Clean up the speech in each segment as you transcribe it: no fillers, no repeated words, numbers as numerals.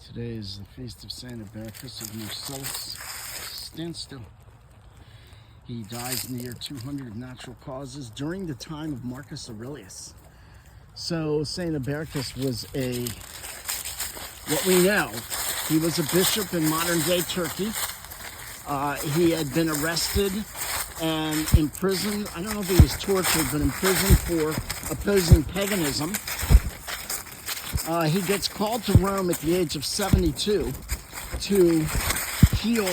Today is the feast of Saint Abercius of Marcellus. Stand still. He dies in the year 200 of natural causes during the time of Marcus Aurelius. So Saint Abercius was what we know, he was a bishop in modern day Turkey. He had been arrested and imprisoned. I don't know if he was tortured, but imprisoned for opposing paganism. He gets called to Rome at the age of 72 to heal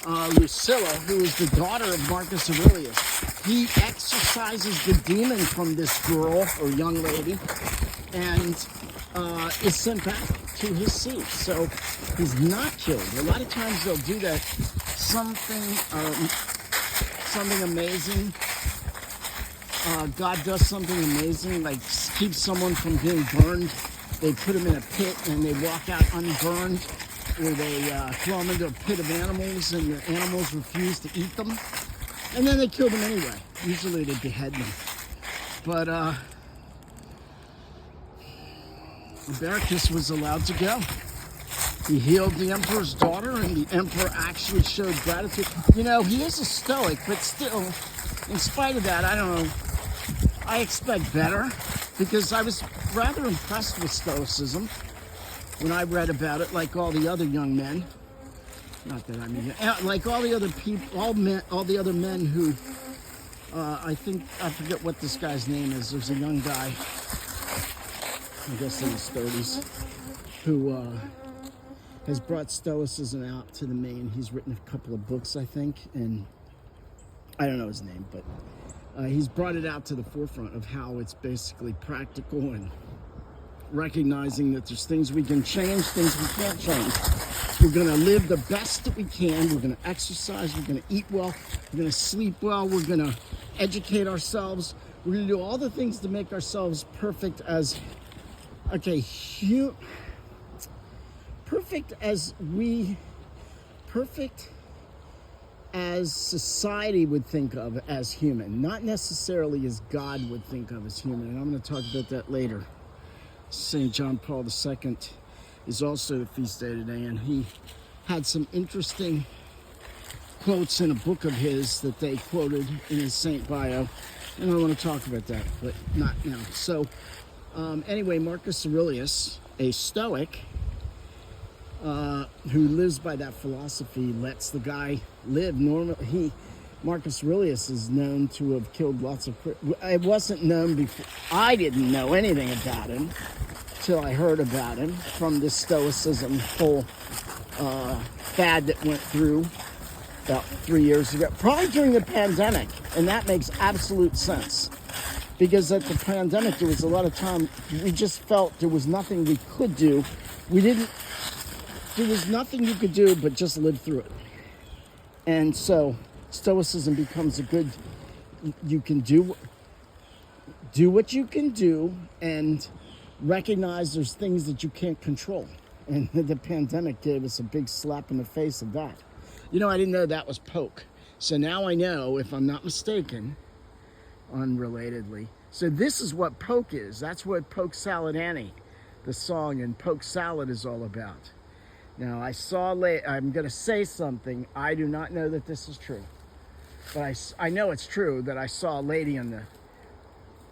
Lucilla, who is the daughter of Marcus Aurelius. He exorcises the demon from this girl or young lady and is sent back to his seat. So he's not killed. A lot of times they'll do that. Something amazing. God does something amazing, like keep someone from being burned. They put them in a pit and they walk out unburned, or they throw them into a pit of animals and the animals refuse to eat them. And then they kill them anyway. Usually they behead them. But Abercius was allowed to go. He healed the emperor's daughter, and the emperor actually showed gratitude. You know, he is a stoic, but still, in spite of that, I don't know. I expect better, because I was rather impressed with stoicism when I read about it, like all the other young men. Not that I mean, like all the other people, all the other men who, I forget what this guy's name is. There's a young guy, I guess in his 30s, who has brought stoicism out to the main. He's written a couple of books, I think, and I don't know his name, but he's brought it out to the forefront of how it's basically practical and recognizing that there's things we can change, things we can't change. We're going to live the best that we can. We're going to exercise. We're going to eat well. We're going to sleep well. We're going to educate ourselves. We're going to do all the things to make ourselves perfect as, perfect as society would think of as human, not necessarily as God would think of as human. And I'm going to talk about that later. St. John Paul II is also the feast day today, and he had some interesting quotes in a book of his that they quoted in his saint bio, and I want to talk about that, but not now. So anyway, Marcus Aurelius, a Stoic, who lives by that philosophy, lets the guy live normally. Marcus Aurelius is known to have killed lots of... It wasn't known before. I didn't know anything about him till I heard about him from this Stoicism whole fad that went through about 3 years ago, probably during the pandemic, and that makes absolute sense. Because at the pandemic, there was a lot of time we just felt there was nothing we could do. There was nothing you could do but just live through it. And so Stoicism becomes a good, you can do what you can do and recognize there's things that you can't control. And the pandemic gave us a big slap in the face of that. You know, I didn't know that was poke. So now I know, if I'm not mistaken, unrelatedly. So this is what poke is. That's what Poke Salad Annie, the song in Poke Salad, is all about. Now, I'm going to say something. I do not know that this is true. But I know it's true that I saw a lady in the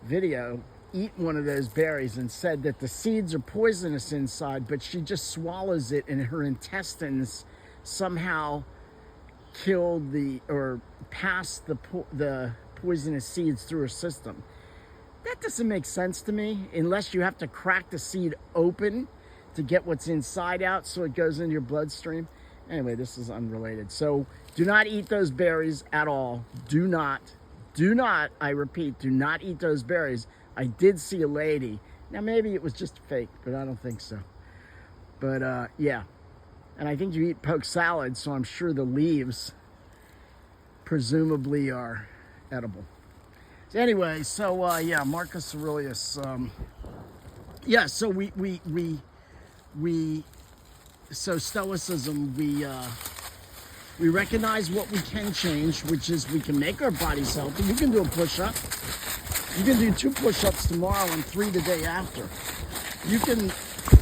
video eat one of those berries and said that the seeds are poisonous inside, but she just swallows it and her intestines somehow killed or passed the poisonous seeds through her system. That doesn't make sense to me unless you have to crack the seed open to get what's inside out so it goes into your bloodstream. Anyway, this is unrelated. So do not eat those berries at all. Do not, I repeat, do not eat those berries. I did see a lady. Now, maybe it was just fake, but I don't think so. But, yeah. And I think you eat poke salad, so I'm sure the leaves presumably are edible. So anyway, so, yeah, Marcus Aurelius. So so Stoicism, we recognize what we can change, which is we can make our bodies healthy. You can do a push-up. You can do 2 push-ups tomorrow and 3 the day after. You can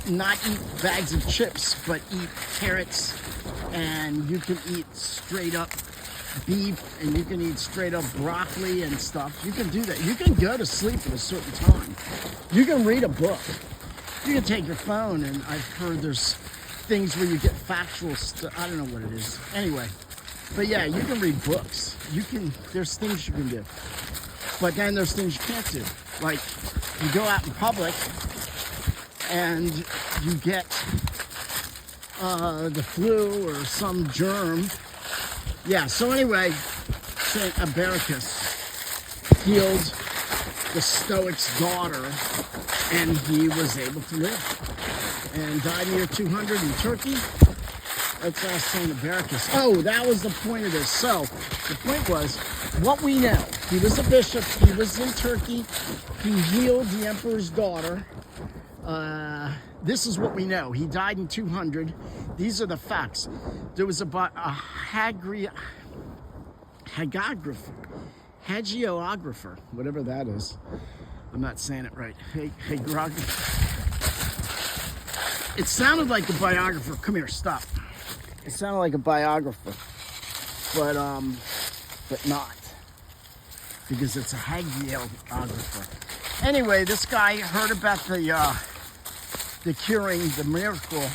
not eat bags of chips, but eat carrots, and you can eat straight up beef, and you can eat straight up broccoli and stuff. You can do that. You can go to sleep at a certain time. You can read a book. You can take your phone, and I've heard there's things where you get factual stuff. I don't know what it is. Anyway, but yeah, you can read books. There's things you can do. But then there's things you can't do. Like, you go out in public and you get the flu or some germ. Yeah, so anyway, St. Abercius healed the Stoic's daughter, and he was able to live. And died near 200 in Turkey. That's St. Abercius. Oh, that was the point of this. So, the point was, what we know. He was a bishop. He was in Turkey. He healed the emperor's daughter. This is what we know. He died in 200. These are the facts. There was about a hagiographer, whatever that is. I'm not saying it right. Hagiographer. It sounded like a biographer. Come here, stop. It sounded like a biographer, but not, because it's a hagiographer. Anyway, this guy heard about the curing, the miracle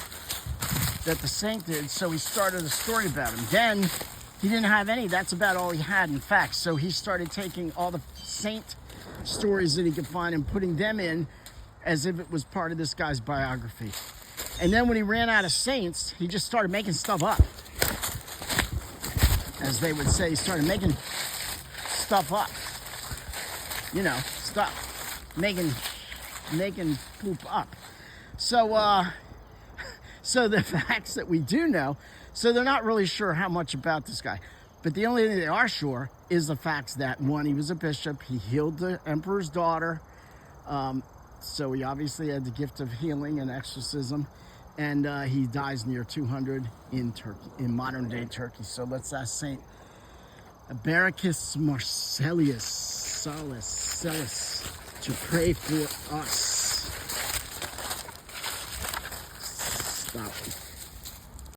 that the saint did, so he started a story about him. Then he didn't have any. That's about all he had, in fact. So he started taking all the saint stories that he could find and putting them in as if it was part of this guy's biography. And then when he ran out of saints, he just started making stuff up. As they would say, he started making stuff up. You know, stuff. Making poop up. So, so the facts that we do know, so they're not really sure how much about this guy. But the only thing they are sure is the facts that, one, he was a bishop. He healed the emperor's daughter. So he obviously had the gift of healing and exorcism, and he dies near 200 in Turkey, in modern day Turkey. So let's ask Saint Abercius Marcellius Salis to pray for us. Stop.